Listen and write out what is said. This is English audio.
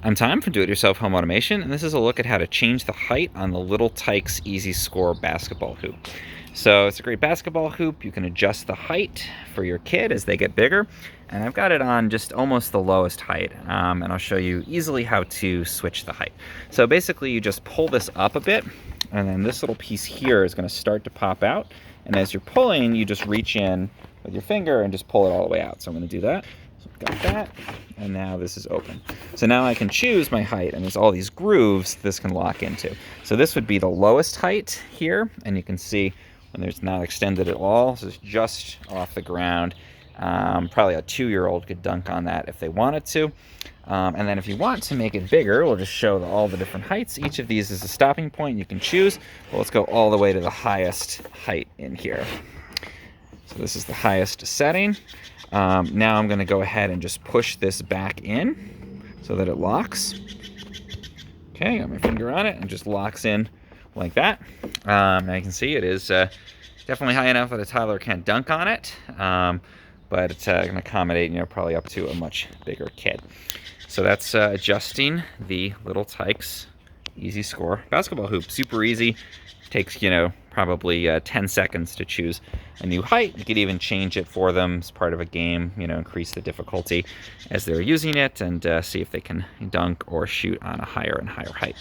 I'm Tom from Do-It-Yourself Home Automation, and this is a look at how to change the height on the little Tikes Easyscore basketball hoop. So it's a great basketball hoop. You can adjust the height for your kid as they get bigger, and I've got it on just almost the lowest height, and I'll show you easily how to switch the height. So basically you just pull this up a bit, and then this little piece here is going to start to pop out, and as you're pulling, you just reach in with your finger and just pull it all the way out. So I'm going to do that. So I've got that, and now this is open. So now I can choose my height, and there's all these grooves this can lock into. So this would be the lowest height here, and you can see when there's not extended at all, so it's just off the ground. Probably a 2-year-old could dunk on that if they wanted to. And then if you want to make it bigger, we'll just show all the different heights. Each of these is a stopping point you can choose. Well, let's go all the way to the highest height in here. So this is the highest setting. Now I'm going to go ahead and just push this back in so that it locks. Okay, got my finger on it and just locks in like that. Now you can see it is definitely high enough that a toddler can't dunk on it, but it's going to accommodate, probably up to a much bigger kid. So that's adjusting the little Tikes Easyscore basketball hoop. Super easy. Takes, probably 10 seconds to choose a new height. You could even change it for them as part of a game, increase the difficulty as they're using it, and see if they can dunk or shoot on a higher and higher height.